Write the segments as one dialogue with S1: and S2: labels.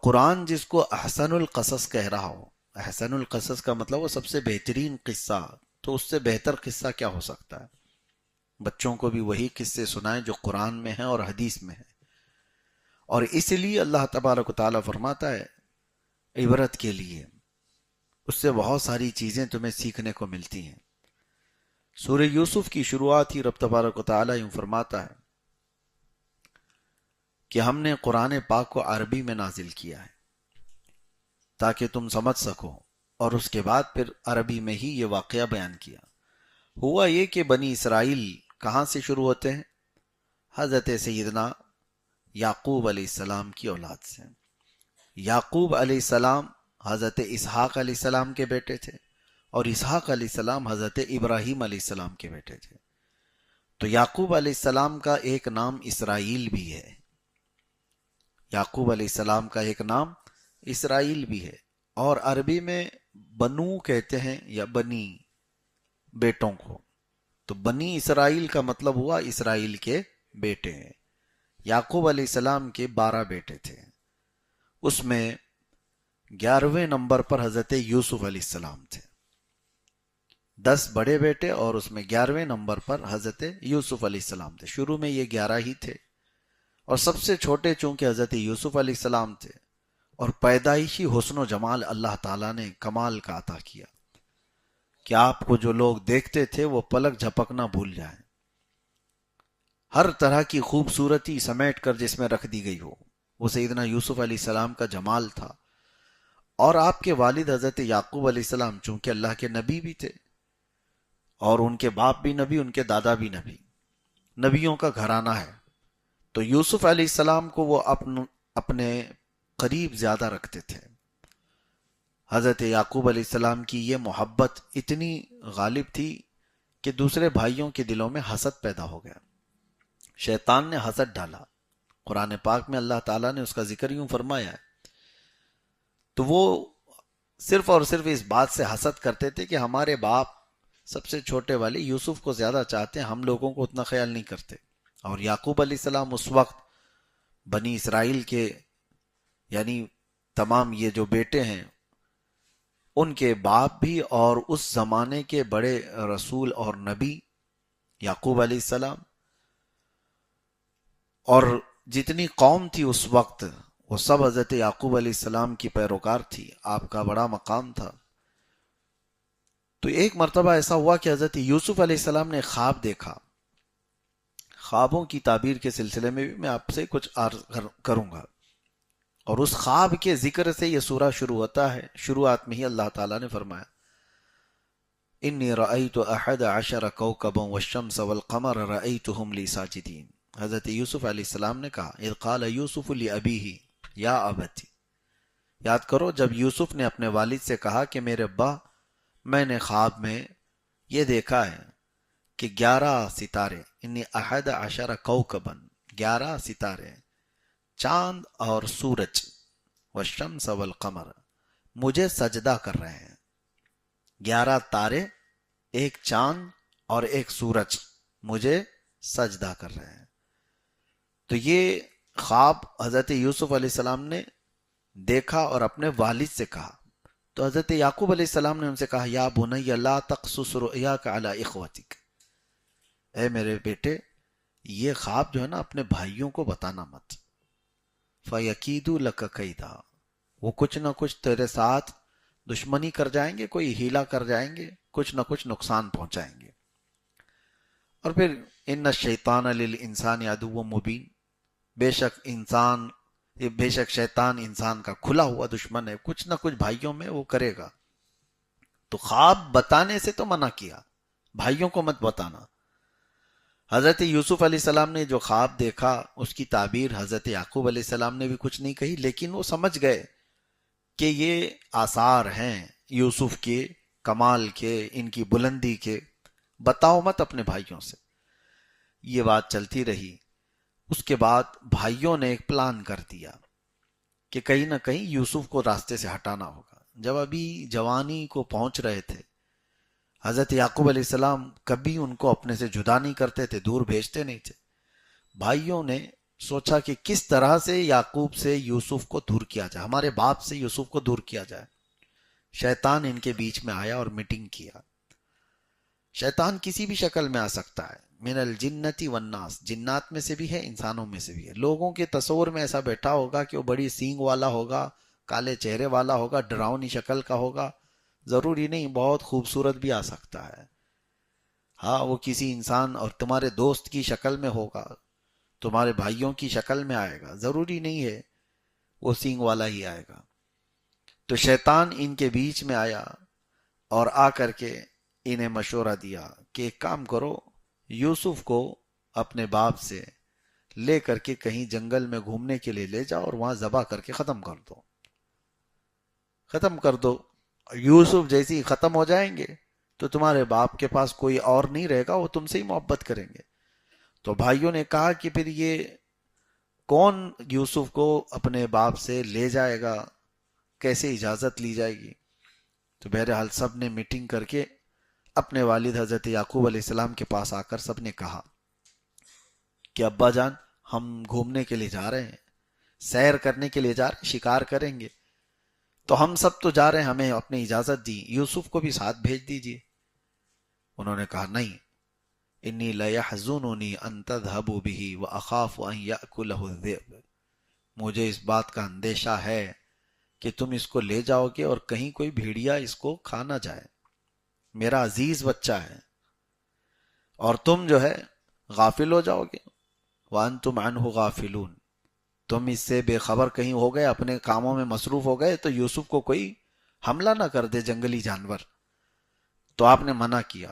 S1: قرآن جس کو احسن القصص کہہ رہا ہو، احسن القصص کا مطلب وہ سب سے بہترین قصہ، تو اس سے بہتر قصہ کیا ہو سکتا ہے؟ بچوں کو بھی وہی قصے سنائیں جو قرآن میں ہیں اور حدیث میں ہیں۔ اور اس لیے اللہ تبارک و تعالیٰ فرماتا ہے عبرت کے لیے، اس سے بہت ساری چیزیں تمہیں سیکھنے کو ملتی ہیں۔ سورہ یوسف کی شروعات ہی رب تبارک و تعالیٰ یوں فرماتا ہے کہ ہم نے قرآن پاک کو عربی میں نازل کیا ہے تاکہ تم سمجھ سکو، اور اس کے بعد پھر عربی میں ہی یہ واقعہ بیان کیا۔ ہوا یہ کہ بنی اسرائیل کہاں سے شروع ہوتے ہیں؟ حضرت سیدنا یعقوب علیہ السلام کی اولاد سے۔ یعقوب علیہ السلام حضرت اسحاق علیہ السلام کے بیٹے تھے، اور اسحاق علیہ السلام حضرت ابراہیم علیہ السلام کے بیٹے تھے۔ تو یعقوب علیہ السلام کا ایک نام اسرائیل بھی ہے، یعقوب علیہ السلام کا ایک نام اسرائیل بھی ہے، اور عربی میں بنو کہتے ہیں یا بنی بیٹوں کو۔ تو بنی اسرائیل کا مطلب ہوا اسرائیل کے بیٹے ہیں۔ یعقوب علیہ السلام کے 12 بیٹے تھے، اس میں 11ویں نمبر پر حضرت یوسف علیہ السلام تھے۔ 10 بڑے بیٹے اور اس میں 11ویں نمبر پر حضرت یوسف علیہ السلام تھے۔ شروع میں یہ 11 ہی تھے، اور سب سے چھوٹے چونکہ حضرت یوسف علیہ السلام تھے، اور پیدائشی حسن و جمال اللہ تعالیٰ نے کمال کا عطا کیا کہ آپ کو جو لوگ دیکھتے تھے وہ پلک جھپکنا بھول جائیں۔ ہر طرح کی خوبصورتی سمیٹ کر جس میں رکھ دی گئی ہو، وہ سیدنا یوسف علیہ السلام کا جمال تھا۔ اور آپ کے والد حضرت یعقوب علیہ السلام چونکہ اللہ کے نبی بھی تھے، اور ان کے باپ بھی نبی، ان کے دادا بھی نبی، نبیوں کا گھرانہ ہے، تو یوسف علیہ السلام کو وہ اپنے قریب زیادہ رکھتے تھے۔ حضرت یعقوب علیہ السلام کی یہ محبت اتنی غالب تھی کہ دوسرے بھائیوں کے دلوں میں حسد پیدا ہو گیا، شیطان نے حسد ڈالا۔ قرآن پاک میں اللہ تعالیٰ نے اس کا ذکر یوں فرمایا ہے، تو وہ صرف اور صرف اس بات سے حسد کرتے تھے کہ ہمارے باپ سب سے چھوٹے والے یوسف کو زیادہ چاہتے ہیں، ہم لوگوں کو اتنا خیال نہیں کرتے۔ اور یعقوب علیہ السلام اس وقت بنی اسرائیل کے یعنی تمام یہ جو بیٹے ہیں ان کے باپ بھی، اور اس زمانے کے بڑے رسول اور نبی یعقوب علیہ السلام، اور جتنی قوم تھی اس وقت وہ سب حضرت یعقوب علیہ السلام کی پیروکار تھی، آپ کا بڑا مقام تھا۔ تو ایک مرتبہ ایسا ہوا کہ حضرت یوسف علیہ السلام نے خواب دیکھا۔ خوابوں کی تعبیر کے سلسلے میں بھی میں آپ سے کچھ عرض کروں گا، اور اس خواب کے ذکر سے یہ سورہ شروع ہوتا ہے۔ شروعات میں ہی اللہ تعالیٰ نے فرمایا انی رأیت 11 کوکبا والشمس والقمر رأیتهم لی ساجدین۔ حضرت یوسف علیہ السلام نے کہا اذ قال یوسف لأبیہ یا ابتی، یاد کرو جب یوسف نے اپنے والد سے کہا کہ میرے ابا، میں نے خواب میں یہ دیکھا ہے کہ 11 ستارے، انی 11 کوکبا، 11 ستارے، چاند اور سورج، والشمس والقمر، مجھے سجدہ کر رہے ہیں۔ 11 تارے، ایک چاند اور ایک سورج مجھے سجدہ کر رہے ہیں۔ تو یہ خواب حضرت یوسف علیہ السلام نے دیکھا اور اپنے والد سے کہا، تو حضرت یعقوب علیہ السلام نے ان سے کہا یا بنی لا تقصص رؤیاک علی اخوتک، اے میرے بیٹے یہ خواب جو ہے نا اپنے بھائیوں کو بتانا مت، فَيَكِيدُوا لَكَ كَيْدًا، وہ کچھ نہ کچھ تیرے ساتھ دشمنی کر جائیں گے، کوئی ہیلا کر جائیں گے، کچھ نہ کچھ نقصان پہنچائیں گے۔ اور پھر ان الشیطان للانسان عدو مبین، بے شک شیطان انسان کا کھلا ہوا دشمن ہے، کچھ نہ کچھ بھائیوں میں وہ کرے گا۔ تو خواب بتانے سے تو منع کیا، بھائیوں کو مت بتانا۔ حضرت یوسف علیہ السلام نے جو خواب دیکھا اس کی تعبیر حضرت یعقوب علیہ السلام نے بھی کچھ نہیں کہی، لیکن وہ سمجھ گئے کہ یہ آثار ہیں یوسف کے کمال کے، ان کی بلندی کے، بتاؤ مت اپنے بھائیوں سے۔ یہ بات چلتی رہی۔ اس کے بعد بھائیوں نے ایک پلان کر دیا کہ کہیں نہ کہیں یوسف کو راستے سے ہٹانا ہوگا۔ جب ابھی جوانی کو پہنچ رہے تھے، حضرت یعقوب علیہ السلام کبھی ان کو اپنے سے جدا نہیں کرتے تھے، دور بھیجتے نہیں تھے۔ بھائیوں نے سوچا کہ کس طرح سے یعقوب سے یوسف کو دور کیا جائے، ہمارے باپ سے یوسف کو دور کیا جائے۔ شیطان ان کے بیچ میں آیا اور میٹنگ کیا۔ شیطان کسی بھی شکل میں آ سکتا ہے، من الجنتی والناس، جنات میں سے بھی ہے، انسانوں میں سے بھی ہے۔ لوگوں کے تصور میں ایسا بیٹھا ہوگا کہ وہ بڑی سینگ والا ہوگا، کالے چہرے والا ہوگا، ڈراؤنی شکل کا ہوگا، ضروری نہیں، بہت خوبصورت بھی آ سکتا ہے۔ ہاں، وہ کسی انسان اور تمہارے دوست کی شکل میں ہوگا، تمہارے بھائیوں کی شکل میں آئے گا، ضروری نہیں ہے وہ سینگ والا ہی آئے گا۔ تو شیطان ان کے بیچ میں آیا اور آ کر کے انہیں مشورہ دیا کہ ایک کام کرو، یوسف کو اپنے باپ سے لے کر کے کہیں جنگل میں گھومنے کے لیے لے جاؤ اور وہاں ذبح کر کے ختم کر دو، ختم کر دو۔ یوسف جیسے ہی ختم ہو جائیں گے تو تمہارے باپ کے پاس کوئی اور نہیں رہے گا، وہ تم سے ہی محبت کریں گے۔ تو بھائیوں نے کہا کہ پھر یہ کون یوسف کو اپنے باپ سے لے جائے گا، کیسے اجازت لی جائے گی؟ تو بہرحال سب نے میٹنگ کر کے اپنے والد حضرت یعقوب علیہ السلام کے پاس آ کر سب نے کہا کہ ابا جان، ہم گھومنے کے لیے جا رہے ہیں، سیر کرنے کے لیے جا رہے ہیں، شکار کریں گے، تو ہم سب تو جا رہے ہیں، ہمیں اپنی اجازت دی، یوسف کو بھی ساتھ بھیج دیجیے۔ انہوں نے کہا نہیں، انی لیحزننی ان تذهبوا به واخاف ان یاکلہ الذئب، مجھے اس بات کا اندیشہ ہے کہ تم اس کو لے جاؤ گے اور کہیں کوئی بھیڑیا اس کو کھا نہ جائے، میرا عزیز بچہ ہے، اور تم جو ہے غافل ہو جاؤ گے۔ وانتم عنہ غافلون، تم اس سے بے خبر کہیں ہو گئے، اپنے کاموں میں مصروف ہو گئے تو یوسف کو کوئی حملہ نہ کر دے جنگلی جانور۔ تو آپ نے منع کیا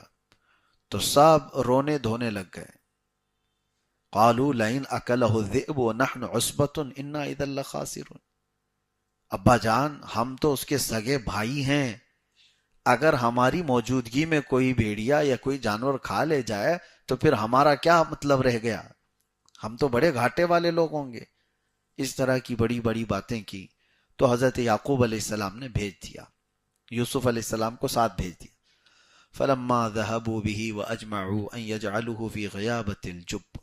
S1: تو سب رونے دھونے لگ گئے۔ قالوا لئن اکلہ الذئب ونحن عصبۃ انا اذا لخاسرون، ابا جان ہم تو اس کے سگے بھائی ہیں، اگر ہماری موجودگی میں کوئی بھیڑیا یا کوئی جانور کھا لے جائے تو پھر ہمارا کیا مطلب رہ گیا، ہم تو بڑے گھاٹے والے لوگ ہوں گے۔ اس طرح کی بڑی بڑی باتیں کی تو حضرت یعقوب علیہ السلام نے بھیج دیا، یوسف علیہ السلام کو ساتھ بھیج دیا۔ فلما ذهبوا به واجمعوا ان يجعلوه في غيابة الجب،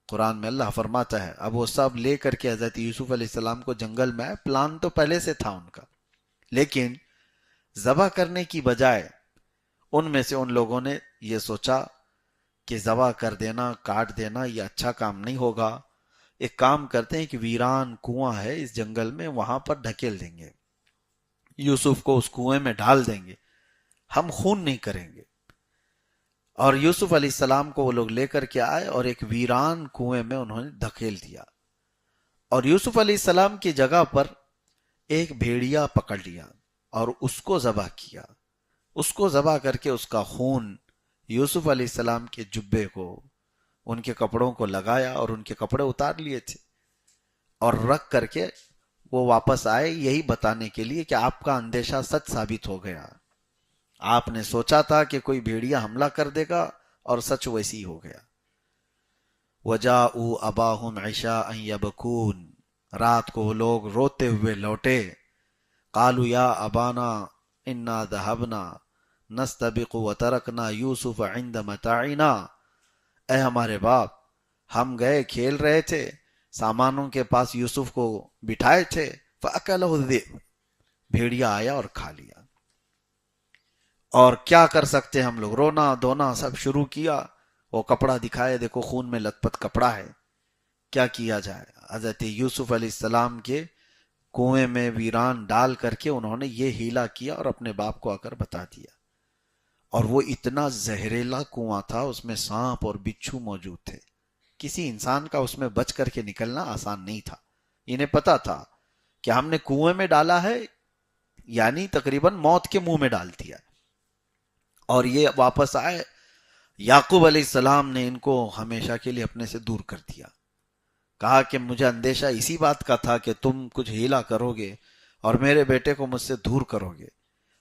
S1: قرآن میں اللہ فرماتا ہے اب وہ سب لے کر کے حضرت یوسف علیہ السلام کو جنگل میں آئے، پلان تو پہلے سے تھا ان کا، لیکن ذبح کرنے کی بجائے ان میں سے ان لوگوں نے یہ سوچا کہ ذبح کر دینا، کاٹ دینا یہ اچھا کام نہیں ہوگا، ایک کام کرتے ہیں کہ ویران کنواں ہے اس جنگل میں، وہاں پر ڈھکیل دیں گے، یوسف کو اس کنویں میں ڈال دیں گے، ہم خون نہیں کریں گے۔ اور یوسف علیہ السلام کو وہ لوگ لے کر کے آئے اور ایک ویران کنویں میں انہوں نے دھکیل دیا، اور یوسف علیہ السلام کی جگہ پر ایک بھیڑیا پکڑ لیا اور اس کو ذبح کیا، اس کو ذبح کر کے اس کا خون یوسف علیہ السلام کے جبے کو، ان کے کپڑوں کو لگایا اور ان کے کپڑے اتار لیے تھے، اور رکھ کر کے وہ واپس آئے یہی بتانے کے لیے کہ آپ کا اندیشہ سچ ثابت ہو گیا، آپ نے سوچا تھا کہ کوئی بھیڑیا حملہ کر دے گا اور سچ ویسی ہو گیا۔ وَجَاءُوا أَبَاهُمْ عِشَاءً يَبْكُونَ، رات کو وہ لوگ روتے ہوئے لوٹے۔ قالوا یا ابانا انا ذهبنا نستبق وترکنا یوسف عند متاعنا، اے ہمارے باپ، ہم گئے کھیل رہے تھے، سامانوں کے پاس یوسف کو بٹھائے تھے، فَأَكَلَهُ الذِّئْبُ، بھیڑیا آیا اور کھا لیا۔ اور کیا کر سکتے ہم لوگ، رونا دھونا سب شروع کیا، وہ کپڑا دکھائے، دیکھو خون میں لت پت کپڑا ہے، کیا کیا جائے۔ حضرت یوسف علیہ السلام کے کنویں میں ویران ڈال کر کے انہوں نے یہ ہیلا کیا اور اپنے باپ کو آ کر بتا دیا، اور وہ اتنا زہریلا کنواں تھا، اس میں سانپ اور بچھو موجود تھے، کسی انسان کا اس میں بچ کر کے نکلنا آسان نہیں تھا۔ انہیں پتا تھا کہ ہم نے کنویں میں ڈالا ہے یعنی تقریباً موت کے منہ میں ڈال دیا، اور یہ واپس آئے۔ یعقوب علیہ السلام نے ان کو ہمیشہ کے لیے اپنے سے دور کر دیا، کہا کہ مجھے اندیشہ اسی بات کا تھا کہ تم کچھ ہیلا کرو گے اور میرے بیٹے کو مجھ سے دور کرو گے،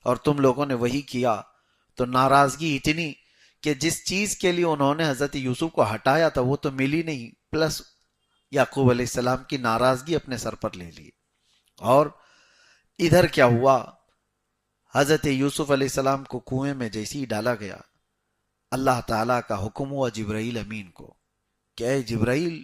S1: اور تم لوگوں نے وہی کیا۔ تو ناراضگی اتنی کہ جس چیز کے لیے انہوں نے حضرت یوسف کو ہٹایا تھا وہ تو ملی نہیں، پلس یعقوب علیہ السلام کی ناراضگی اپنے سر پر لے لی۔ اور ادھر کیا ہوا، حضرت یوسف علیہ السلام کو کنویں میں جیسے ہی ڈالا گیا، اللہ تعالیٰ کا حکم ہوا جبرائیل امین کو کہ اے جبرائیل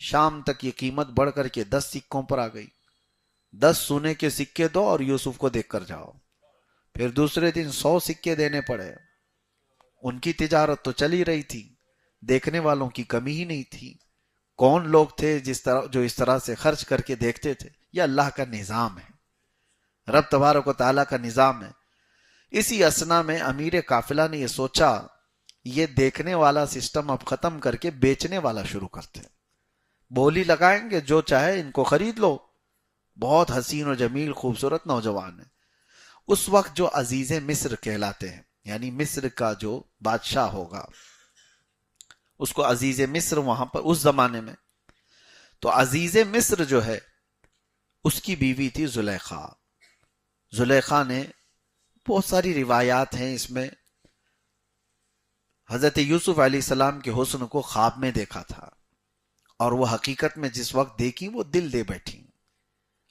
S1: شام تک یہ قیمت بڑھ کر کے 10 سکوں پر آ گئی. 10 سونے کے سکے دو اور یوسف کو دیکھ کر جاؤ. پھر دوسرے دن 100 سکے دینے پڑے. ان کی تجارت تو چل ہی رہی تھی، دیکھنے والوں کی کمی ہی نہیں تھی. کون لوگ تھے جو اس طرح سے خرچ کر کے دیکھتے تھے؟ یہ اللہ کا نظام ہے، رب تبارک و تعالیٰ کا نظام ہے. اسی اسنا میں امیر قافلہ نے یہ سوچا یہ دیکھنے والا سسٹم اب ختم کر کے بیچنے والا شروع کرتے. بولی لگائیں گے، جو چاہے ان کو خرید لو. بہت حسین و جمیل خوبصورت نوجوان ہے. اس وقت جو عزیز مصر کہلاتے ہیں، یعنی مصر کا جو بادشاہ ہوگا اس کو عزیز مصر وہاں پر اس زمانے میں. تو عزیز مصر جو ہے اس کی بیوی تھی زلیخا. زلیخا نے بہت ساری روایات ہیں اس میں، حضرت یوسف علیہ السلام کے حسن کو خواب میں دیکھا تھا، اور وہ حقیقت میں جس وقت دیکھی وہ دل دے بیٹھی.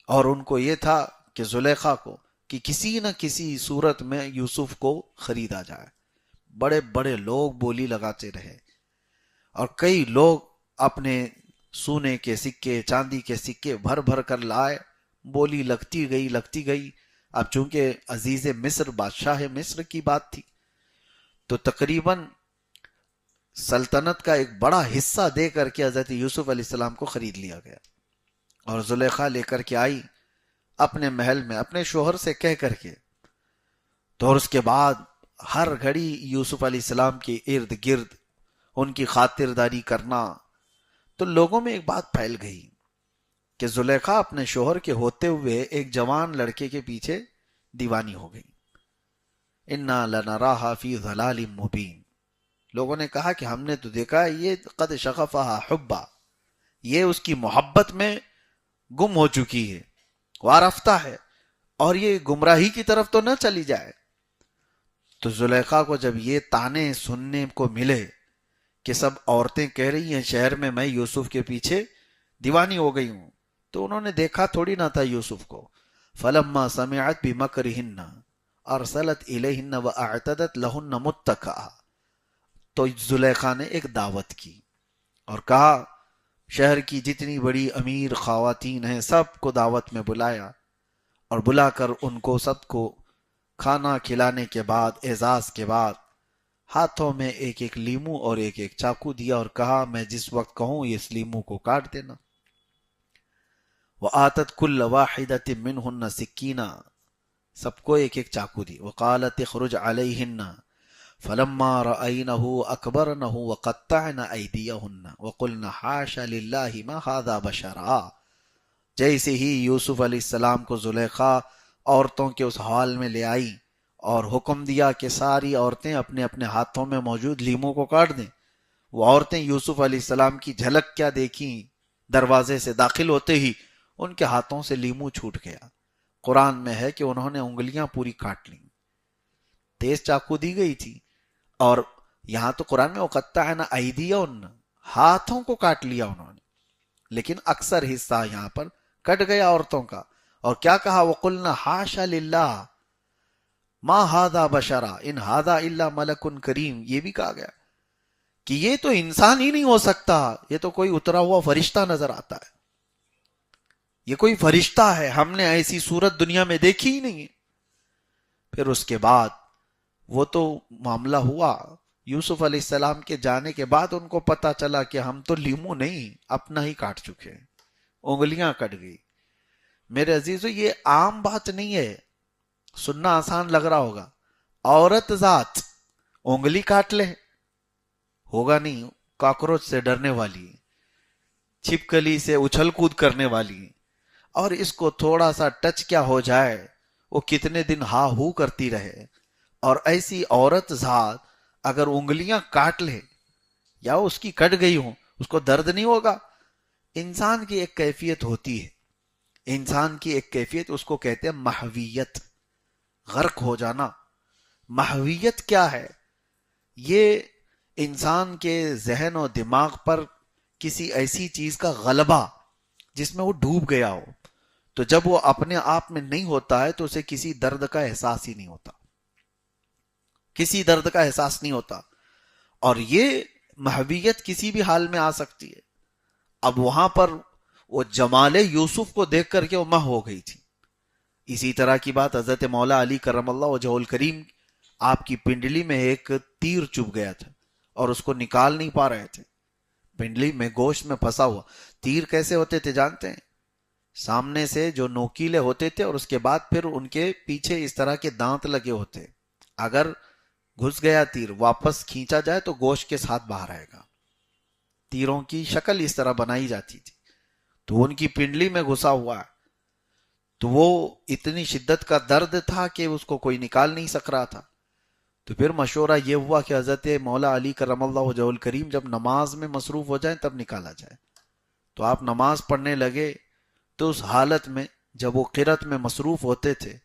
S1: اور ان کو یہ تھا کہ زلیخا کو کہ کسی نہ کسی صورت میں یوسف کو خریدا جائے. بڑے بڑے لوگ بولی لگاتے رہے، اور کئی لوگ اپنے سونے کے سکے چاندی کے سکے بھر بھر کر لائے. بولی لگتی گئی. اب چونکہ عزیز مصر بادشاہ مصر کی بات تھی تو تقریباً سلطنت کا ایک بڑا حصہ دے کر کے حضرت یوسف علیہ السلام کو خرید لیا گیا. اور زلیخا لے کر کے آئی اپنے محل میں اپنے شوہر سے کہہ کر کے. تو اور اس کے بعد ہر گھڑی یوسف علیہ السلام کے ارد گرد ان کی خاطرداری کرنا. تو لوگوں میں ایک بات پھیل گئی کہ زلیخا اپنے شوہر کے ہوتے ہوئے ایک جوان لڑکے کے پیچھے دیوانی ہو گئی. انا لنراہا فی ضلال مبین. لوگوں نے کہا کہ ہم نے تو دیکھا یہ قد شغفہا حبا، یہ اس کی محبت میں گم ہو چکی ہے، وارفتہ ہے، اور یہ گمراہی کی طرف تو نہ چلی جائے. تو زلیخا کو جب یہ تانے سننے کو ملے کہ سب عورتیں کہہ رہی ہیں شہر میں یوسف کے پیچھے دیوانی ہو گئی ہوں، تو انہوں نے دیکھا تھوڑی نہ تھا یوسف کو. فلما سمعت بمکرہن ارسلت الیہن واعتدت لہن متکئا. تو زلیخا نے ایک دعوت کی اور کہا شہر کی جتنی بڑی امیر خواتین ہیں سب کو دعوت میں بلایا، اور بلا کر ان کو سب کو کھانا کھلانے کے بعد اعزاز کے بعد ہاتھوں میں ایک ایک لیمو اور ایک ایک چاقو دیا اور کہا میں جس وقت کہوں اس لیمو کو کاٹ دینا. وآتت کل واحدۃ منہن سکینہ، سب کو ایک ایک چاقو دی. وقالت اخرج علیہن فلما رأینہ اکبرنہ وقطعن ایدیہن وقلن حاش للہ ما ھذا بشرا. جیسے ہی یوسف علیہ السلام کو زلیخا عورتوں کے اس حال میں لے آئی اور حکم دیا کہ ساری عورتیں اپنے اپنے ہاتھوں میں موجود لیموں کو کاٹ دیں. وہ عورتیں یوسف علیہ السلام کی جھلک کیا دیکھیں، دروازے سے داخل ہوتے ہی ان کے ہاتھوں سے لیمو چھوٹ گیا. قرآن میں ہے کہ انہوں نے انگلیاں پوری کاٹ لیں. تیز چاقو دی گئی تھی، اور یہاں تو قرآن میں وقطعن ایدیہن، ہاتھوں کو کاٹ لیا انہوں نے، لیکن اکثر حصہ یہاں پر کٹ گیا عورتوں کا. اور کیا کہا وَقُلْنَا حَاشَ لِلَّهِ مَا هَذَا بَشَرًا إِنْ هَذَا إِلَّا مَلَكٌ کریم. یہ بھی کہا گیا کہ یہ تو انسان ہی نہیں ہو سکتا، یہ تو کوئی اترا ہوا فرشتہ نظر آتا ہے، یہ کوئی فرشتہ ہے، ہم نے ایسی صورت دنیا میں دیکھی ہی نہیں ہے. پھر اس کے بعد وہ تو معاملہ ہوا، یوسف علیہ السلام کے جانے کے بعد ان کو پتا چلا کہ ہم تو لیمو نہیں اپنا ہی کاٹ چکے ہیں، انگلیاں کٹ گئی. میرے عزیزو یہ عام بات نہیں ہے، سننا آسان لگ رہا ہوگا. عورت ذات انگلی کاٹ لے، ہوگا نہیں. کاکروچ سے ڈرنے والی، چھپکلی سے اچھل کود کرنے والی، اور اس کو تھوڑا سا ٹچ کیا ہو جائے وہ کتنے دن ہا ہو کرتی رہے. اور ایسی عورت ذات اگر انگلیاں کاٹ لے یا اس کی کٹ گئی ہوں اس کو درد نہیں ہوگا. انسان کی ایک کیفیت ہوتی ہے، انسان کی ایک کیفیت، اس کو کہتے ہیں محویت، غرق ہو جانا. محویت کیا ہے؟ یہ انسان کے ذہن و دماغ پر کسی ایسی چیز کا غلبہ جس میں وہ ڈوب گیا ہو. تو جب وہ اپنے آپ میں نہیں ہوتا ہے تو اسے کسی درد کا احساس ہی نہیں ہوتا، کسی درد کا احساس نہیں ہوتا. اور یہ محویت کسی بھی حال میں آ سکتی ہے. اب وہاں پر وہ جمال یوسف کو دیکھ کر کے وہ مہ ہو گئی تھی. اسی طرح کی بات حضرت مولا علی کرم اللہ وجہہ الکریم، آپ کی پنڈلی میں ایک تیر چبھ گیا تھا اور اس کو نکال نہیں پا رہے تھے. پنڈلی میں گوشت میں پھنسا ہوا. تیر کیسے ہوتے تھے جانتے ہیں؟ سامنے سے جو نوکیلے ہوتے تھے اور اس کے بعد پھر ان کے پیچھے اس طرح کے دانت لگے ہوتے. اگر گھس گیا تیر، واپس کھینچا جائے تو گوشت کے ساتھ باہر آئے گا. تیروں کی شکل اس طرح بنائی جاتی تھی. تو ان کی پنڈلی میں گھسا ہوا ہے، تو وہ اتنی شدت کا درد تھا کہ اس کو کوئی نکال نہیں سک رہا تھا. تو پھر مشورہ یہ ہوا کہ حضرت مولا علی کرم اللہ وجہہ الکریم جب نماز میں مصروف ہو جائیں تب نکالا جائے. تو آپ نماز پڑھنے لگے، تو اس حالت میں جب وہ قرات میں مصروف ہوتے تھے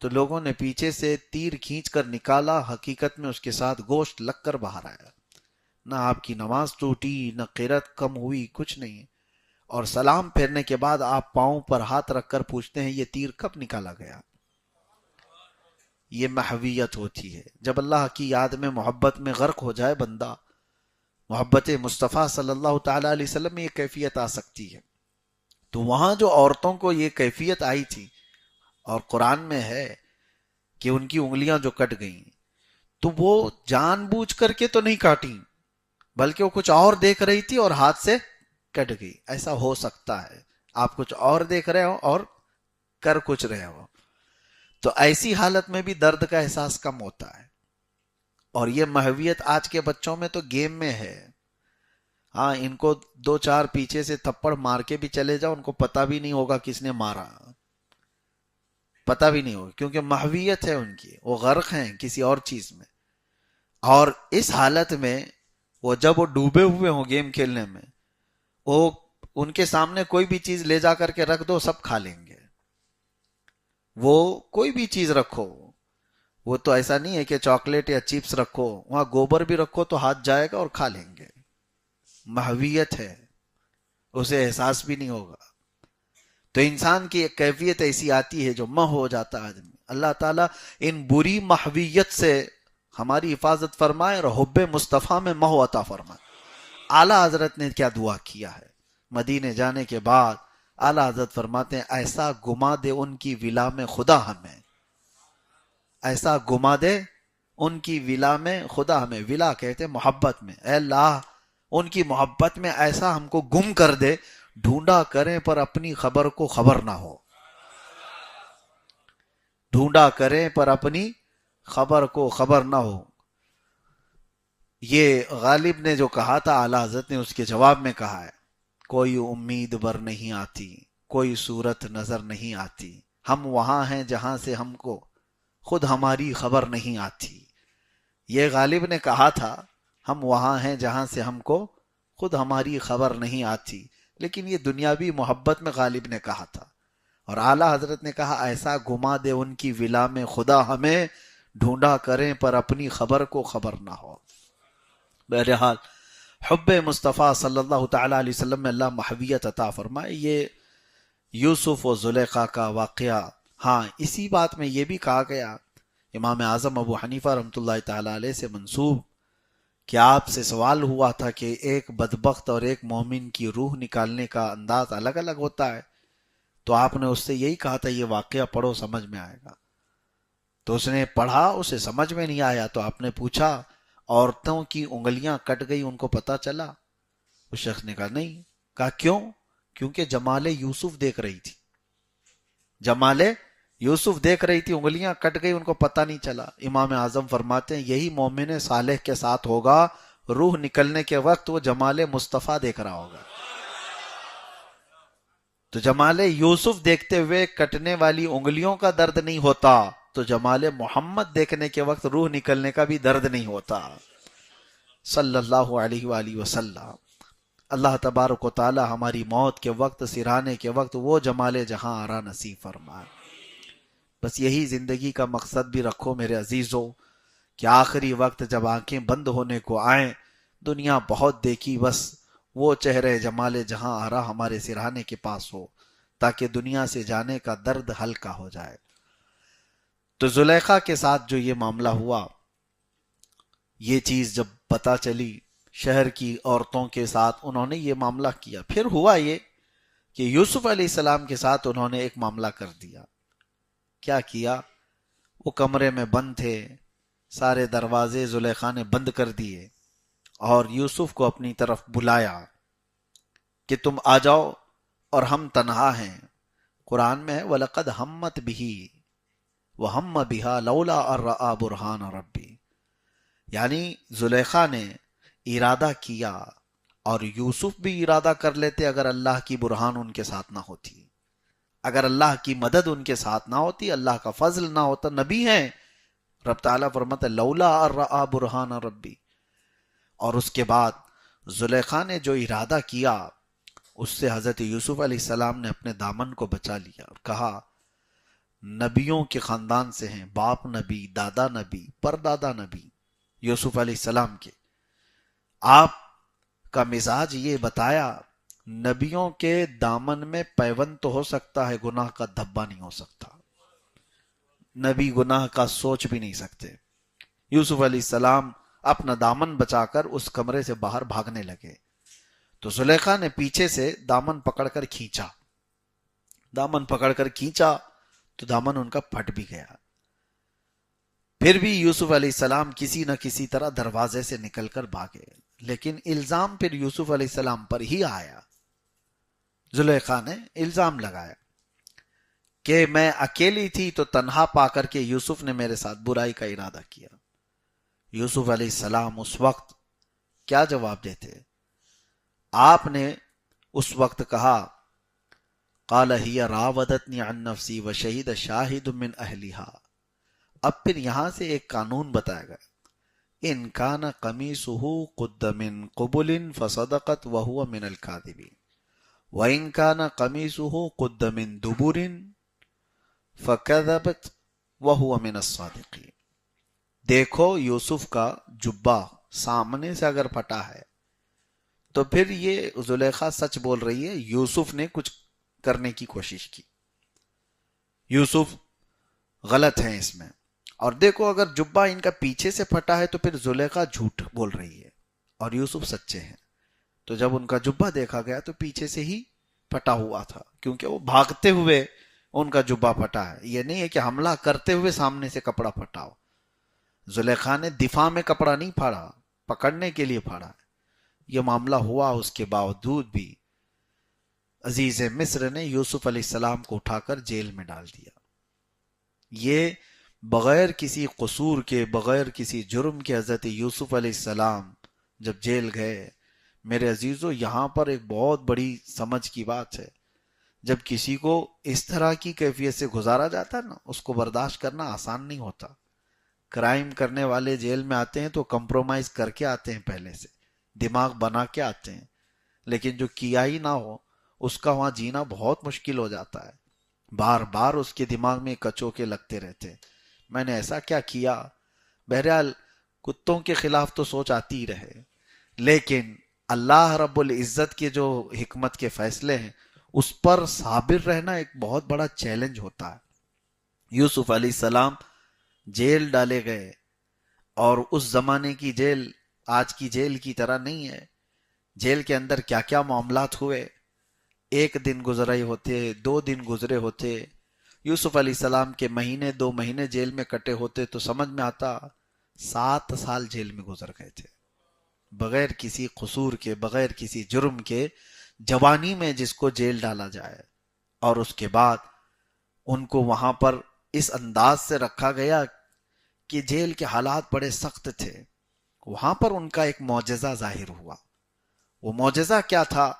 S1: تو لوگوں نے پیچھے سے تیر کھینچ کر نکالا. حقیقت میں اس کے ساتھ گوشت لگ کر باہر آیا. نہ آپ کی نماز ٹوٹی، نہ قرات کم ہوئی، کچھ نہیں. اور سلام پھیرنے کے بعد آپ پاؤں پر ہاتھ رکھ کر پوچھتے ہیں یہ تیر کب نکالا گیا؟ یہ محویت ہوتی ہے. جب اللہ کی یاد میں محبت میں غرق ہو جائے بندہ، محبت مصطفیٰ صلی اللہ تعالی علیہ وسلم میں یہ کیفیت آ سکتی ہے. تو وہاں جو عورتوں کو یہ کیفیت آئی تھی، اور قرآن میں ہے کہ ان کی انگلیاں جو کٹ گئیں، تو وہ جان بوجھ کر کے تو نہیں کاٹیں، بلکہ وہ کچھ اور دیکھ رہی تھی اور ہاتھ سے کٹ گئی. ایسا ہو سکتا ہے آپ کچھ اور دیکھ رہے ہو اور کر کچھ رہے ہو، تو ایسی حالت میں بھی درد کا احساس کم ہوتا ہے. اور یہ محویت آج کے بچوں میں تو گیم میں ہے. ہاں، ان کو دو چار پیچھے سے تھپڑ مار کے بھی چلے جاؤ، ان کو پتہ بھی نہیں ہوگا کس نے مارا، پتہ بھی نہیں ہوگا، کیونکہ محویت ہے ان کی، وہ غرق ہیں کسی اور چیز میں. اور اس حالت میں وہ جب وہ ڈوبے ہوئے ہوں گیم کھیلنے میں، وہ ان کے سامنے کوئی بھی چیز لے جا کر کے رکھ دو، سب کھا لیں گے. وہ کوئی بھی چیز رکھو، وہ تو ایسا نہیں ہے کہ چاکلیٹ یا چپس رکھو، وہاں گوبر بھی رکھو تو ہاتھ جائے گا اور کھا لیں گے. محویت ہے، اسے احساس بھی نہیں ہوگا. تو انسان کی ایک کیفیت ایسی آتی ہے جو مہ ہو جاتا ہے آدمی. اللہ تعالیٰ ان بری محویت سے ہماری حفاظت فرمائے اور حب مصطفیٰ میں مہ عطا فرمائے. اعلیٰ حضرت نے کیا دعا کیا ہے مدینے جانے کے بعد؟ اعلیٰ حضرت فرماتے ہیں ایسا گما دے ان کی ولا میں خدا ہمیں، ایسا گما دے ان کی ولا میں خدا ہمیں. ولا کہتے ہیں محبت میں. اے اللہ ان کی محبت میں ایسا ہم کو گم کر دے، ڈھونڈا کریں پر اپنی خبر کو خبر نہ ہو. ڈھونڈا کریں پر اپنی خبر کو خبر نہ ہو. یہ غالب نے جو کہا تھا، اعلیٰ حضرت نے اس کے جواب میں کہا ہے کوئی امید بر نہیں آتی، کوئی صورت نظر نہیں آتی، ہم وہاں ہیں جہاں سے ہم کو خود ہماری خبر نہیں آتی. یہ غالب نے کہا تھا ہم وہاں ہیں جہاں سے ہم کو خود ہماری خبر نہیں آتی، لیکن یہ دنیاوی محبت میں غالب نے کہا تھا. اور اعلیٰ حضرت نے کہا ایسا گما دے ان کی ولا میں خدا ہمیں، ڈھونڈا کریں پر اپنی خبر کو خبر نہ ہو. بہرحال حب مصطفیٰ صلی اللہ تعالی علیہ وسلم میں اللہ محویت عطا فرمائے. یہ یوسف و زلیخا کا واقعہ. ہاں، اسی بات میں یہ بھی کہا گیا، امام اعظم ابو حنیفہ رحمۃ اللہ تعالی علیہ سے منسوب، کہ آپ سے سوال ہوا تھا کہ ایک بدبخت اور ایک مومن کی روح نکالنے کا انداز الگ الگ ہوتا ہے. تو آپ نے اس سے یہی کہا تھا یہ واقعہ پڑھو سمجھ میں آئے گا. تو اس نے پڑھا، اسے سمجھ میں نہیں آیا. تو آپ نے پوچھا عورتوں کی انگلیاں کٹ گئی، ان کو پتہ چلا؟ اس شخص نے کہا نہیں. کہا کیوں؟ کیونکہ جمال یوسف دیکھ رہی تھی، جمال یوسف دیکھ رہی تھی، انگلیاں کٹ گئی، ان کو پتہ نہیں چلا. امام اعظم فرماتے ہیں یہی مومن صالح کے ساتھ ہوگا، روح نکلنے کے وقت وہ جمال مصطفیٰ دیکھ رہا ہوگا. تو جمال یوسف دیکھتے ہوئے کٹنے والی انگلیوں کا درد نہیں ہوتا، تو جمال محمد دیکھنے کے وقت روح نکلنے کا بھی درد نہیں ہوتا، صلی اللہ علیہ وآلہ وسلم. اللہ تبارک و تعالی ہماری موت کے وقت، سرانے کے وقت وہ جمال جہاں آرا نصیب فرمائے. بس یہی زندگی کا مقصد بھی رکھو میرے عزیزو، کہ آخری وقت جب آنکھیں بند ہونے کو آئیں، دنیا بہت دیکھی، بس وہ چہرے جمال جہاں آرا ہمارے سرہانے کے پاس ہو، تاکہ دنیا سے جانے کا درد ہلکا ہو جائے. تو زلیخا کے ساتھ جو یہ معاملہ ہوا، یہ چیز جب پتہ چلی، شہر کی عورتوں کے ساتھ انہوں نے یہ معاملہ کیا. پھر ہوا یہ کہ یوسف علیہ السلام کے ساتھ انہوں نے ایک معاملہ کر دیا. کیا کیا؟ وہ کمرے میں بند تھے، سارے دروازے زلیخا نے بند کر دیے اور یوسف کو اپنی طرف بلایا کہ تم آ جاؤ اور ہم تنہا ہیں. قرآن میں ہے وَلَقَدْ هَمَّتْ بِهِ وَهَمَّ بِهَا لَوْلَا أَن رَأَىٰ بُرْهَانَ رَبِّهِ. یعنی زلیخا نے ارادہ کیا اور یوسف بھی ارادہ کر لیتے اگر اللہ کی برہان ان کے ساتھ نہ ہوتی، اگر اللہ کی مدد ان کے ساتھ نہ ہوتی، اللہ کا فضل نہ ہوتا. نبی ہیں، رب تعالیٰ فرماتا ہے لولا ان رأى برہان ربی. اور اس کے بعد زلیخا نے جو ارادہ کیا اس سے حضرت یوسف علیہ السلام نے اپنے دامن کو بچا لیا اور کہا نبیوں کے خاندان سے ہیں، باپ نبی، دادا نبی، پردادا نبی یوسف علیہ السلام کے. آپ کا مزاج یہ بتایا نبیوں کے دامن میں پیوند تو ہو سکتا ہے، گناہ کا دھبا نہیں ہو سکتا. نبی گناہ کا سوچ بھی نہیں سکتے. یوسف علیہ السلام اپنا دامن بچا کر اس کمرے سے باہر بھاگنے لگے تو زلیخا نے پیچھے سے دامن پکڑ کر کھینچا. دامن پکڑ کر کھینچا تو دامن ان کا پھٹ بھی گیا. پھر بھی یوسف علیہ السلام کسی نہ کسی طرح دروازے سے نکل کر بھاگے، لیکن الزام پھر یوسف علیہ السلام پر ہی آیا. زلیخا نے الزام لگایا کہ میں اکیلی تھی تو تنہا پا کر کے یوسف نے میرے ساتھ برائی کا ارادہ کیا. یوسف علیہ السلام اس وقت کیا جواب دیتے؟ آپ نے اس وقت کہا قال ہی راودتنی عن نفسی وشہد شاہد من اہلہا. اب پھر یہاں سے ایک قانون بتایا گیا ان کان قمیصہ قد من قبل فصدقت وہو من الکاذبین وان کان قمیصہ قد من دبر فکذبت وہو من الصادقین. دیکھو یوسف کا جبہ سامنے سے اگر پھٹا ہے تو پھر یہ زلیخا سچ بول رہی ہے، یوسف نے کچھ کرنے کی کوشش کی، یوسف غلط ہیں اس میں. اور دیکھو اگر جبہ ان کا پیچھے سے پھٹا ہے تو پھر زلیخا جھوٹ بول رہی ہے اور یوسف سچے ہیں. تو جب ان کا جبہ دیکھا گیا تو پیچھے سے ہی پھٹا ہوا تھا، کیونکہ وہ بھاگتے ہوئے ان کا جبہ پھٹا ہے. یہ نہیں ہے کہ حملہ کرتے ہوئے سامنے سے کپڑا پھٹا ہو. زلیخا نے دفاع میں کپڑا نہیں پھاڑا، پکڑنے کے لیے پھاڑا. یہ معاملہ ہوا، اس کے باوجود بھی عزیز مصر نے یوسف علیہ السلام کو اٹھا کر جیل میں ڈال دیا. یہ بغیر کسی قصور کے، بغیر کسی جرم کے حضرت یوسف علیہ السلام جب جیل گئے. میرے عزیزو یہاں پر ایک بہت بڑی سمجھ کی بات ہے. جب کسی کو اس طرح کی کیفیت سے گزارا جاتا ہے نا، اس کو برداشت کرنا آسان نہیں ہوتا. کرائم کرنے والے جیل میں آتے ہیں تو کمپرومائز کر کے آتے ہیں، پہلے سے دماغ بنا کے آتے ہیں، لیکن جو کیا ہی نہ ہو اس کا وہاں جینا بہت مشکل ہو جاتا ہے. بار بار اس کے دماغ میں کچوکے لگتے رہتے ہیں، میں نے ایسا کیا کیا. بہرحال کتوں کے خلاف تو سوچ آتی ہی رہے، لیکن اللہ رب العزت کے جو حکمت کے فیصلے ہیں اس پر صابر رہنا ایک بہت بڑا چیلنج ہوتا ہے. یوسف علیہ السلام جیل ڈالے گئے، اور اس زمانے کی جیل آج کی جیل کی طرح نہیں ہے. جیل کے اندر کیا کیا معاملات ہوئے، ایک دن گزرے ہوتے، 2 دن گزرے ہوتے. یوسف علیہ السلام کے مہینے 2 مہینے جیل میں کٹے ہوتے تو سمجھ میں آتا 7 سال جیل میں گزر گئے تھے، بغیر کسی قصور کے، بغیر کسی جرم کے، جوانی میں جس کو جیل ڈالا جائے. اور اس کے بعد ان کو وہاں پر اس انداز سے رکھا گیا کہ جیل کے حالات بڑے سخت تھے. وہاں پر ان کا ایک معجزہ ظاہر ہوا. وہ معجزہ کیا تھا؟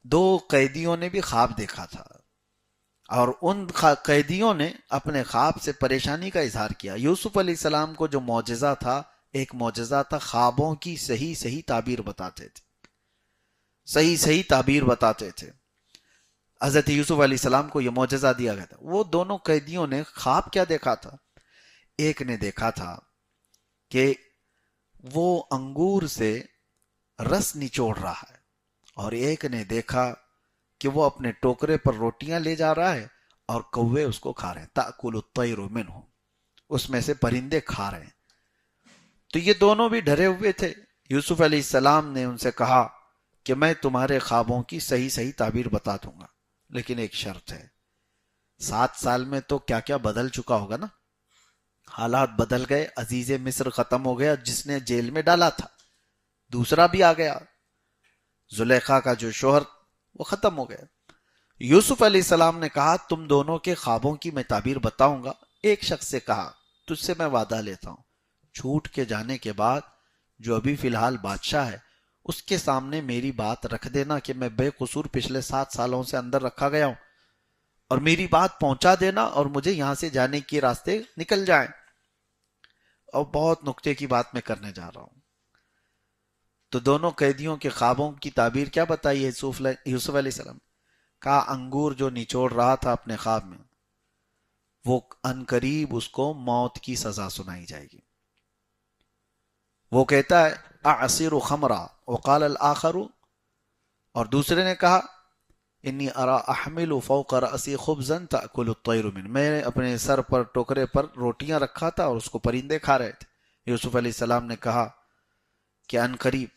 S1: 2 قیدیوں نے بھی خواب دیکھا تھا، اور ان قیدیوں نے اپنے خواب سے پریشانی کا اظہار کیا. یوسف علیہ السلام کو جو معجزہ تھا، ایک معجزہ تھا خوابوں کی صحیح تعبیر بتاتے تھے، صحیح تعبیر بتاتے تھے. حضرت یوسف علیہ السلام کو یہ معجزہ دیا گیا تھا. وہ دونوں قیدیوں نے خواب کیا دیکھا تھا؟ ایک نے دیکھا تھا کہ وہ انگور سے رس نچوڑ رہا ہے، اور ایک نے دیکھا کہ وہ اپنے ٹوکرے پر روٹیاں لے جا رہا ہے اور کوے اس کو کھا رہے ہیں. تأکل الطیر منہ، اس میں سے پرندے کھا رہے ہیں. تو یہ دونوں بھی ڈرے ہوئے تھے. یوسف علیہ السلام نے ان سے کہا کہ میں تمہارے خوابوں کی صحیح صحیح تعبیر بتا دوں گا، لیکن ایک شرط ہے۔ 7 سال میں تو کیا کیا بدل چکا ہوگا نا، حالات بدل گئے، عزیز مصر ختم ہو گیا جس نے جیل میں ڈالا تھا، دوسرا بھی آ گیا، زلیخا کا جو شوہر وہ ختم ہو گیا۔ یوسف علیہ السلام نے کہا تم دونوں کے خوابوں کی میں تعبیر بتاؤں گا۔ ایک شخص سے کہا تجھ سے میں وعدہ لیتا ہوں، چھوٹ کے جانے کے بعد جو ابھی فی الحال بادشاہ ہے اس کے سامنے میری بات رکھ دینا کہ میں بے قصور پچھلے 7 سالوں سے اندر رکھا گیا ہوں، اور میری بات پہنچا دینا اور مجھے یہاں سے جانے کے راستے نکل جائیں۔ اور بہت نکتے کی بات میں کرنے جا رہا ہوں۔ تو دونوں قیدیوں کے خوابوں کی تعبیر کیا بتائی ہے یوسف علیہ السلام؟ کہا انگور جو نچوڑ رہا تھا اپنے خواب میں وہ عنقریب اس کو موت کی سزا سنائی جائے گی۔ وہ کہتا ہے اعصر خمرا وقال الاخر، اور دوسرے نے کہا انی ارا احمل فوق رأسی خبزا تأکل الطیر من، میں اپنے سر پر ٹوکرے پر روٹیاں رکھا تھا اور اس کو پرندے کھا رہے تھے۔ یوسف علیہ السلام نے کہا کہ عنقریب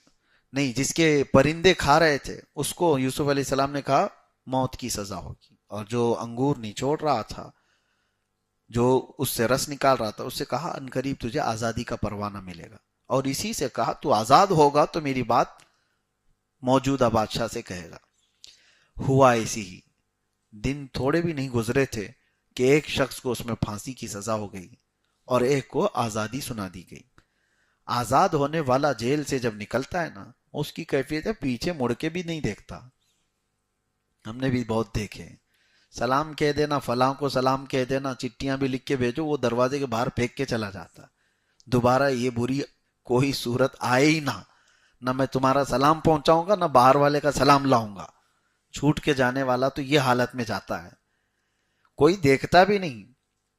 S1: نہیں، جس کے پرندے کھا رہے تھے اس کو یوسف علیہ السلام نے کہا موت کی سزا ہوگی، اور جو انگور نچوڑ رہا تھا، جو اس سے رس نکال رہا تھا، اس سے کہا عنقریب تجھے آزادی کا پروانہ ملے گا، اور اسی سے کہا تو آزاد ہوگا تو میری بات موجودہ بادشاہ سے کہے گا۔ ہوا ایسی ہی، دن تھوڑے بھی نہیں گزرے تھے کہ ایک شخص کو اس میں پھانسی کی سزا ہو گئی اور ایک کو آزادی سنا دی گئی۔ آزاد ہونے والا جیل سے جب نکلتا ہے نا، اس کی کیفیت ہے پیچھے مڑ کے بھی نہیں دیکھتا۔ ہم نے بھی بہت دیکھے، سلام کہہ دینا، فلاں کو سلام کہہ دینا، چٹیاں بھی لکھ کے بھیجو، وہ دروازے کے باہر پھینک کے چلا جاتا، دوبارہ یہ بری کوئی صورت آئے ہی نہ میں تمہارا سلام پہنچاؤں گا نہ باہر والے کا سلام لاؤں گا۔ چھوٹ کے جانے والا تو یہ حالت میں جاتا ہے، کوئی دیکھتا بھی نہیں،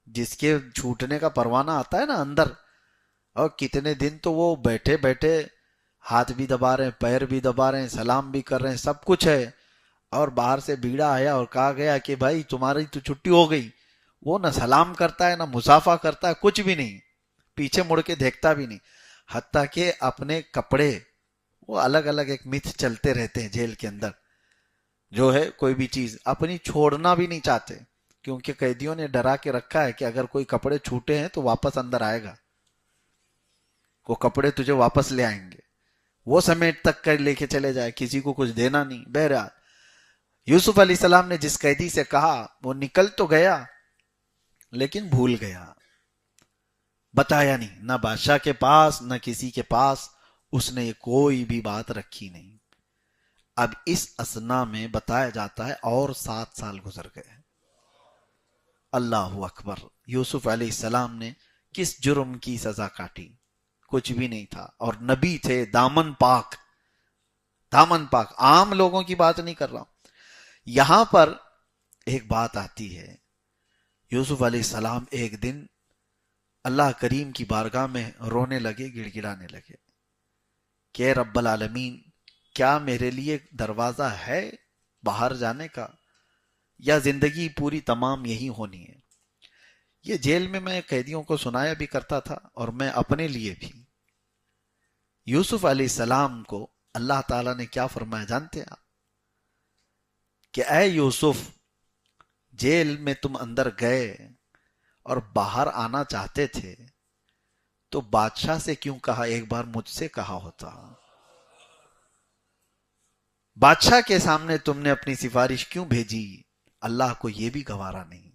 S1: جس کے چھوٹنے کا پروانہ آتا ہے نا اندر، اور کتنے دن تو وہ بیٹھے بیٹھے ہاتھ بھی دبا رہے ہیں، پیر بھی دبا رہے ہیں، سلام بھی کر رہے ہیں، سب کچھ ہے، اور باہر سے بیڑا آیا اور کہا گیا کہ بھائی تمہاری تو چھٹی ہو گئی، وہ نہ سلام کرتا ہے نہ مصافحہ کرتا ہے، کچھ بھی نہیں، پیچھے مڑ کے دیکھتا بھی نہیں، حتیٰ کہ اپنے کپڑے، وہ الگ الگ ایک متھ چلتے رہتے ہیں جیل کے اندر، جو ہے کوئی بھی چیز اپنی چھوڑنا بھی نہیں چاہتے، کیونکہ قیدیوں نے ڈرا کے رکھا ہے کہ اگر کوئی کپڑے چھوٹے ہیں تو واپس اندر آئے گا، وہ کپڑے تجھے واپس لے آئیں گے، وہ سمیٹ تک کر لے کے چلے جائے، کسی کو کچھ دینا نہیں۔ بہرحال یوسف علیہ السلام نے جس قیدی سے کہا وہ نکل تو گیا لیکن بھول گیا، بتایا نہیں، نہ بادشاہ کے پاس نہ کسی کے پاس، اس نے کوئی بھی بات رکھی نہیں۔ اب اس اثنا میں بتایا جاتا ہے اور 7 سال گزر گئے۔ اللہ اکبر، یوسف علیہ السلام نے کس جرم کی سزا کاٹی؟ کچھ بھی نہیں تھا، اور نبی تھے، دامن پاک، دامن پاک، عام لوگوں کی بات نہیں کر رہا ہوں۔ یہاں پر ایک بات آتی ہے، یوسف علیہ السلام ایک دن اللہ کریم کی بارگاہ میں رونے لگے، گڑ گڑانے لگے کہ رب العالمین، کیا میرے لیے دروازہ ہے باہر جانے کا، یا زندگی پوری تمام یہی ہونی ہے؟ یہ جیل میں قیدیوں کو سنایا بھی کرتا تھا، اور میں اپنے لیے بھی۔ یوسف علیہ السلام کو اللہ تعالیٰ نے کیا فرمایا جانتے ہیں آپ؟ کہ اے یوسف، جیل میں تم اندر گئے اور باہر آنا چاہتے تھے تو بادشاہ سے کیوں کہا؟ ایک بار مجھ سے کہا ہوتا۔ بادشاہ کے سامنے تم نے اپنی سفارش کیوں بھیجی؟ اللہ کو یہ بھی گوارا نہیں۔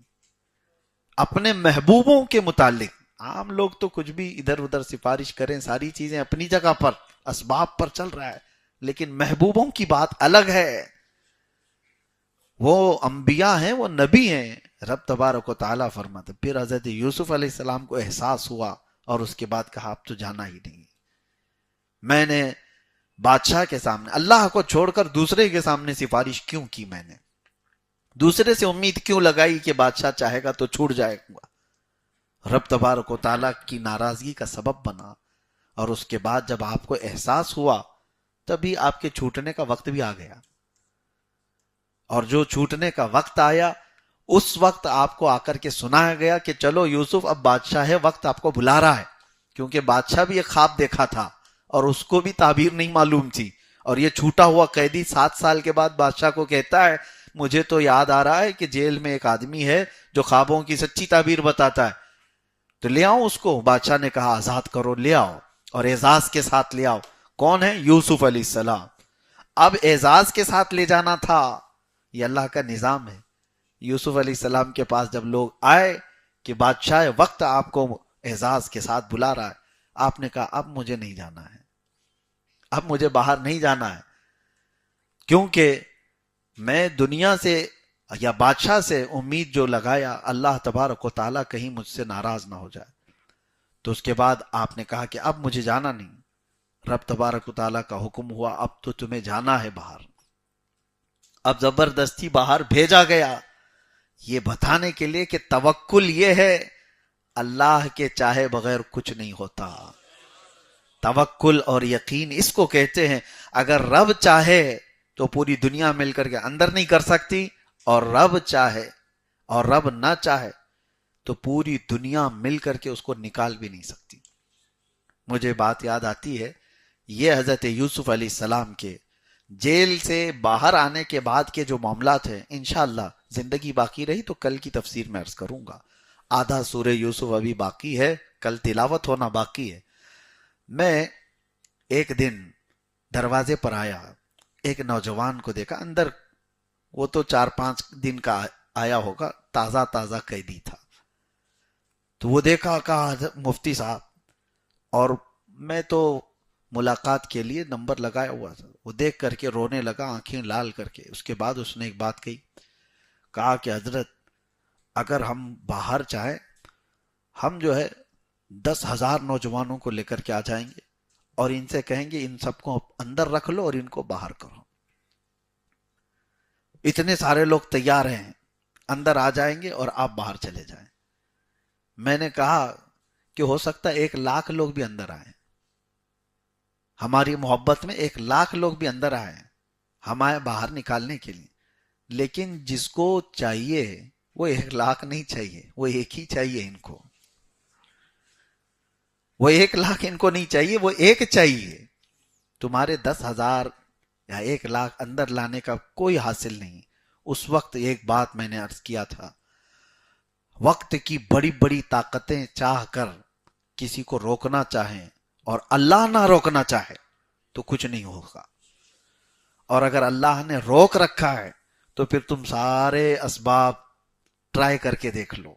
S1: اپنے محبوبوں کے متعلق، عام لوگ تو کچھ بھی ادھر ادھر سفارش کریں، ساری چیزیں اپنی جگہ پر، اسباب پر چل رہا ہے، لیکن محبوبوں کی بات الگ ہے۔ وہ انبیاء ہیں، وہ نبی ہیں، رب تبارک و تعالیٰ فرماتے۔ پھر حضرت یوسف علیہ السلام کو احساس ہوا، اور اس کے بعد کہا اب تو جانا ہی نہیں، میں نے بادشاہ کے سامنے اللہ کو چھوڑ کر دوسرے کے سامنے سفارش کیوں کی؟ میں نے دوسرے سے امید کیوں لگائی کہ بادشاہ چاہے گا تو چھوٹ جائے گا؟ رب تبارک و تعالیٰ کی ناراضگی کا سبب بنا، اور اس کے بعد جب آپ کو احساس ہوا تبھی آپ کے چھوٹنے کا وقت بھی آ گیا، اور جو چھوٹنے کا وقت آیا اس وقت آپ کو آ کر کے سنایا گیا کہ چلو یوسف، اب بادشاہ ہے، وقت آپ کو بلا رہا ہے، کیونکہ بادشاہ بھی ایک خواب دیکھا تھا، اور اس کو بھی تعبیر نہیں معلوم تھی. اور یہ چھوٹا ہوا قیدی 7 سال کے بعد بادشاہ کو کہتا ہے مجھے تو یاد آ رہا ہے کہ جیل میں ایک آدمی ہے جو خوابوں کی سچی تعبیر بتاتا ہے, تو لے آؤ اس کو. بادشاہ نے کہا آزاد کرو, لے آؤ, اور اعزاز کے ساتھ لے آؤ. کون ہے؟ یوسف علیہ السلام. اب اعزاز کے ساتھ لے جانا تھا, یہ اللہ کا نظام ہے. یوسف علیہ السلام کے پاس جب لوگ آئے کہ بادشاہ وقت آپ کو اعزاز کے ساتھ بلا رہا ہے, آپ نے کہا اب مجھے نہیں جانا ہے, اب مجھے باہر نہیں جانا ہے, کیونکہ میں دنیا سے یا بادشاہ سے امید جو لگایا اللہ تبارک و تعالیٰ کہیں مجھ سے ناراض نہ ہو جائے. تو اس کے بعد آپ نے کہا کہ اب مجھے جانا نہیں. رب تبارک و تعالیٰ کا حکم ہوا اب تو تمہیں جانا ہے باہر. اب زبردستی باہر بھیجا گیا, یہ بتانے کے لیے کہ توکل یہ ہے اللہ کے چاہے بغیر کچھ نہیں ہوتا. توکل اور یقین اس کو کہتے ہیں. اگر رب چاہے تو پوری دنیا مل کر کے اندر نہیں کر سکتی, اور رب چاہے اور رب نہ چاہے تو پوری دنیا مل کر کے اس کو نکال بھی نہیں سکتی. مجھے بات یاد آتی ہے, یہ حضرت یوسف علیہ السلام کے جیل سے باہر آنے کے بعد کے جو معاملات ہیں, انشاءاللہ زندگی باقی رہی تو کل کی تفسیر میں عرض کروں گا. آدھا سورہ یوسف ابھی باقی ہے, کل تلاوت ہونا باقی ہے. میں ایک دن دروازے پر آیا, ایک نوجوان کو دیکھا اندر, وہ تو 4-5 دن کا آیا ہوگا, تازہ تازہ قیدی تھا. تو وہ دیکھا, کہا مفتی صاحب, اور میں تو ملاقات کے لیے نمبر لگایا ہوا تھا. وہ دیکھ کر کے رونے لگا, آنکھیں لال کر کے. اس کے بعد اس نے ایک بات کہی, کہا کہ حضرت اگر ہم باہر چاہیں, ہم جو ہے 10,000 نوجوانوں کو لے کر کے آ جائیں گے اور ان سے کہیں گے ان سب کو اندر رکھ لو اور ان کو باہر کرو. اتنے سارے لوگ تیار ہیں, اندر آ جائیں گے اور آپ باہر چلے جائیں. میں نے کہا کہ ہو سکتا ہے 1,00,000 لوگ بھی اندر آئیں, ہماری محبت میں 1,00,000 لوگ بھی اندر آئیں ہمیں باہر نکالنے کے لیے, لیکن جس کو چاہیے وہ 1,00,000 نہیں چاہیے, وہ ایک ہی چاہیے ان کو. وہ 1,00,000 ان کو نہیں چاہیے, وہ ایک چاہیے. تمہارے 10,000 یا 1,00,000 اندر لانے کا کوئی حاصل نہیں. اس وقت ایک بات میں نے عرض کیا تھا, وقت کی بڑی بڑی طاقتیں چاہ کر کسی کو روکنا چاہیں اور اللہ نہ روکنا چاہے تو کچھ نہیں ہوگا. اور اگر اللہ نے روک رکھا ہے تو پھر تم سارے اسباب ٹرائی کر کے دیکھ لو,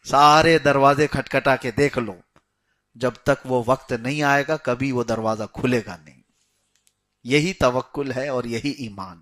S1: سارے دروازے کھٹکھٹا کے دیکھ لو, جب تک وہ وقت نہیں آئے گا کبھی وہ دروازہ کھلے گا نہیں. یہی توکل ہے اور یہی ایمان ہے.